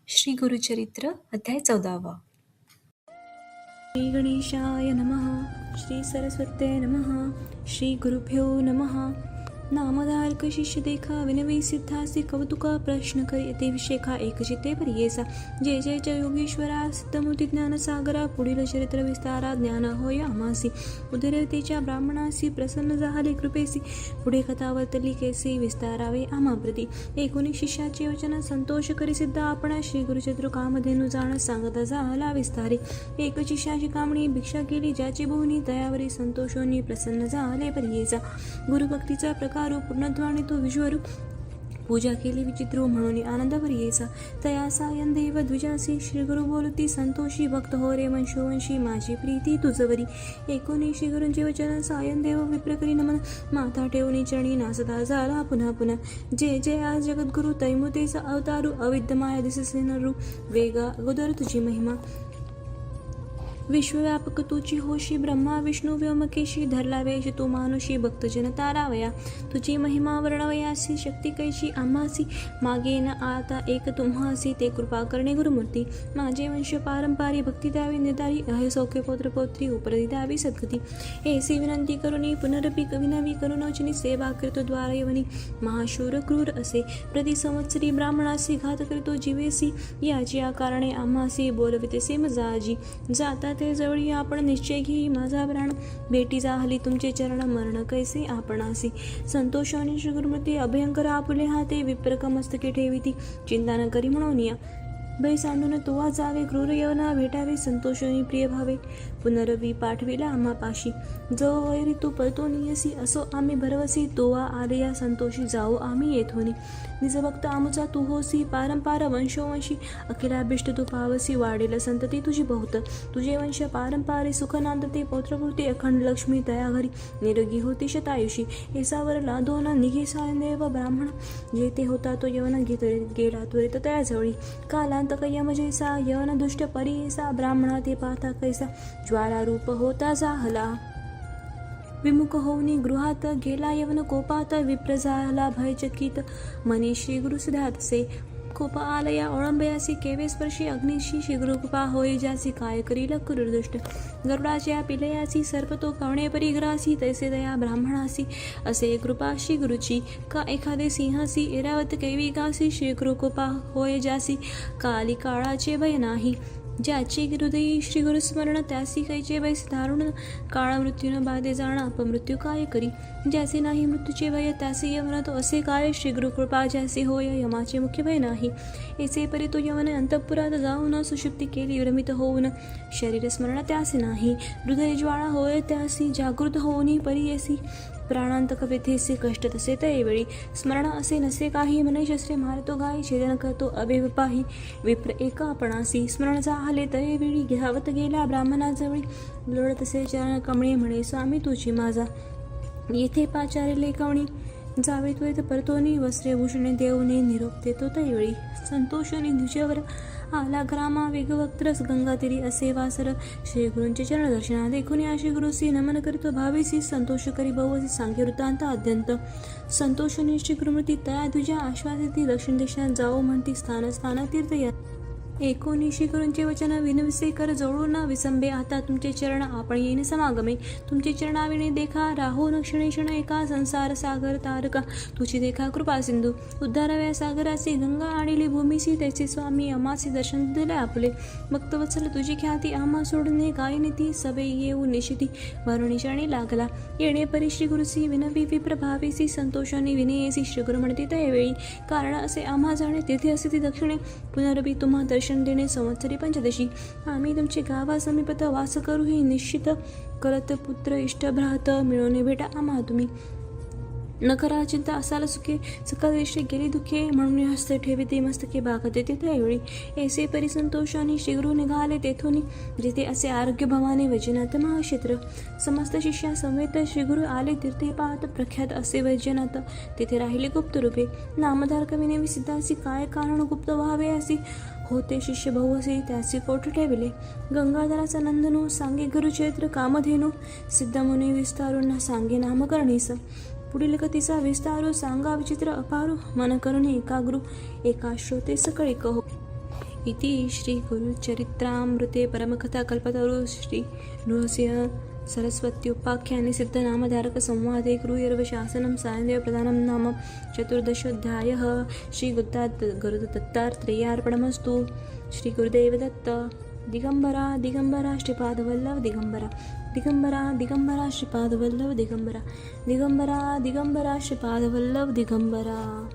श्री गुरुचरित्र अध्याय 14. श्री गणेशाय नमः. श्री सरस्वते नमः. श्री गुरुभ्यो नमः. नामधारक शिष्य देखा विनवी सिद्धासी कौतुका प्रश्न कर येते विषेखा एकचित्ते परियेसा. जय जय जय योगेश्वरा सिद्धमूर्ती ज्ञानसागरा. पुढील चरित्र विस्तारा ज्ञान होय आमासी. उदरतेच्या ब्राह्मणासी प्रसन्न झाले कृपेसी. पुढे कथा वर्तली केसी विस्तारावे आमाप्रती. एकूणी शिष्याचे वचन संतोष करी सिद्ध आपणा. श्री गुरुचरित्र कामधेनु जाण सांगता झाला विस्तारे. एक शिष्याची कामणी भिक्षा केली ज्याची भुवनी तयावरी संतोषोनी प्रसन्न झाले परियेसा. गुरुभक्तीचा प्रकार पूर्णत्वाने तो विश्वरूप पूजा केली विचित्र म्हणून आनंद परियेसा. तया सायन देव द्विजासी श्री गुरु बोलती संतोषी भक्त हो रे वंशोवंशी माझी प्रीती तुझवरी. एकोणी श्री गुरूंचे वचन सायन देव विप्रकरी नमन. माथा ठेवणी चरणी नासदा झाला पुन्हा पुन्हा. जय जय आज जगद्गुरु तैमुतेचा अवतारू. अविद्यमाया दिससे नरू वेगा अगोदर तुझी महिमा. विश्वव्यापक तुझी होशी ब्रह्मा विष्णू व्योमकेशी. धरला वेश तू मानुषी भक्तजन तारावया. तुझी महिमा वर्णवयासी शक्ती कैशी आम्हासी. मागे न आता एक तुम्हासी ते कृपा करणे गुरुमूर्ती. माझे वंश पारंपारी भक्ती द्यावी निर्धारी. अहे सौख्य पौत्र पौत्री उपरती द्यावी सद्गती. ऐसी विनंती करुणी पुनरपी विनवी करुणोचनी. सेवा करतो द्वार यवनी महाशूर क्रूर असे. प्रति संवत्सरी ब्राह्मणासी घात करतो जीवेसी. याची कारणे आम्हासी बोलवितेसे मजाजी. जाता ते जवळी आपण निश्चय घेई माझा प्राण. भेटी जाहली तुमचे चरण मरण कैसे आपणासी. संतोषाने श्री गुरुमूर्ती अभयंकर आपुले हाते. विप्रक मस्तके ठेविती चिंता न करी म्हणून या. भय सांडून तोवा जावे क्रूर यवना भेटावे. संतोषाने प्रिय भावे पुनरवी पाठविला आम्हापाशी. जो वैरी तू परतोनियसी असो आम्ही भरवसी. तोवा आले या संतोषी जाओ आम्ही येथोनी. निजभक्त आमुचा तू होसी पारंपार वंशोवंशी. अखिलाभिष्ट तू पावसी वाढेल संतती तुझी बहुत. तुझे वंश पारंपारी सुख नांदते पौत्रपूर्ती. अखंड लक्ष्मी तया घरी निरोगी होती शतायुषी. एसावर लादोन निघे सायदेव ब्राह्मण. जेथे होता तो यवन गेला त्वरित तया जवळी. कालांतक यम जैसा यवन दुष्ट परियेसा. ब्राह्मणा ते पाहता कैसा ज्वाला रूप होता जाहला. विमुख होऊनी गृहात गेला यवन कोपात. विप्र झाला भयचकित मनी श्री गुरु सिद्धातसे. कोप आलया ओळंबयासी केवे स्पर्शी अग्निशी. श्रीगुरु कृपा होई ज्यासी काय करील क्रूरदुष्ट. गरुडाच्या पिलयासी सर्प तो कवणे परिग्रासी. तैसे दया ब्राह्मणासी असे कृपा श्री गुरुची. का एखादे सिंहासी ऐरावत कैविकासी. श्री गुरु कृपा होय ज्यासी काली काळाचे भय नाही. ज्याचे हृदयी श्री गुरु स्मरण त्यासी कैचे भय दारुण. काळ मृत्यून बाधे जाणा अपमृत्यू काय करी. ज्याचे नाही मृत्यूचे भय त्याचे यवन तो असे काय. श्री गुरु कृपा ज्याचे होय यमाचे मुख्य भय नाही. ऐसे परी तो यवन अंतःपुरात जाऊन सुषुप्ती केली विरमित होऊन. शरीर स्मरण त्यासे नाही. हृदय ज्वाळा होय त्यासी जागृत होऊनी परियेसी. प्राणांतक व्यथेसी कष्ट तसे तैवेळी. स्मरण असे नसे काही म्हणे शस्त्रे मारतो गायी. छेदन करतो अभेपाही विप्र एका आपणासी. स्मरण झाले तैवेळी घ्यावत गेला ब्राह्मणाजवळी. लोळत असे चरण कमळे म्हणे स्वामी तुझी माझा. येथे पाचारिले कवणी जावे त्वरित परतोनी. वस्त्रे भूषणे देऊने निरोप देतो तैवेळी. संतोषाने द्विजवर आला ग्रामा वेगवक्त्रस. गंगातीरी असे वासर. श्री गुरूंचे चरण दर्शना देखून या श्री गुरुसी नमन करीतो भावीसी. संतोष करी बहुसी सांगे वृत्तांत अद्यंत. संतोषाने श्री गुरुमूर्ती तया द्विजा आश्वासिती. दक्षिण देशात जाओ म्हणती स्थान स्थान तीर्थ या. एकोणी श्री गुरूंचे वचन विनविसे कर जवळून विसंबे. आता तुमचे चरण आपण येईन समागमे. तुमचे चरणाविणे देखा राहो न क्षणे क्षण एका. संसार सागर तारका तुझी देखा कृपा सिंधू. उद्धाराव्या सागराची गंगा आणली भूमीसी. त्याचे स्वामी अमासी दर्शन दिले आपले. भक्तवत्सल तुझी ख्याती आम्हा सोडणे काय नीती. सभे येऊ निशिती वरुणी क्षणी लागला. येणे परी श्री गुरुसी विनवी विप्रभावेसी. संतोषाने विनयेसी श्री गुरु म्हणते त्यावेळी. कारण असे आम्हा जाणे तेथे असे ती दक्षिणे. पुनरबी तुम्हा दर्शन देणे संवत्सरी पंचदशी. आम्ही तुमचे गावा समीपत वास करू ही निश्चित. करत पुत्र इष्ट भ्रात मिळवणे भेटा आम्हा तुम्ही. न करा चिंता असाल सुखे. सकाळ दिवशी गेली दुखे म्हणून हस्त ठेविते मस्तके बागते ते त्यावेळी. ऐसे परी संतोषाने श्रीगुरु निघाले तेथोनी. जिथे असे आरोग्य भवाने वैजनाथ महाक्षेत्र. समस्त शिष्या समेत श्रीगुरु आले तीर्थे पाहत. प्रख्यात असे वैजनाथ तिथे राहिले गुप्त रूपे. नामधारक विनवी सिद्धासी काय कारण गुप्त व्हावे असे. होते शिष्य बहुअसे त्याचे कोठ ठेविले. गंगाधराचा नंदनू सांगे गुरुचरित्र कामधेनू. सिद्धमुनी विस्तारून सांगे नामकरणीस. पुढील कथेचा विस्तारू सांगा विचित्र अपारू. मन करून एकाग्रू एका श्रोते सकळी कहो. इति श्रीगुरुचरित्रामृते परमकथा कल्पतरु श्री नृसिंह सरस्वत्युपाख्याने सिद्धनामधारकसंवादे गुरुर्वशासनं सायदेवप्रदानं नाम चतुर्दशोऽध्यायः। गुरुदत्तात्रेयार्पणमस्तु। श्री गुरुदेव दत्त। दिगंबरा दिगंबरा श्रीपादवल्लभ दिगंबरा दिगंबरा दिगंबरा श्रीपादवल्लभ दिगंबरा दिगंबरा दिगंबरा श्रीपादवल्लभ दिगंबरा।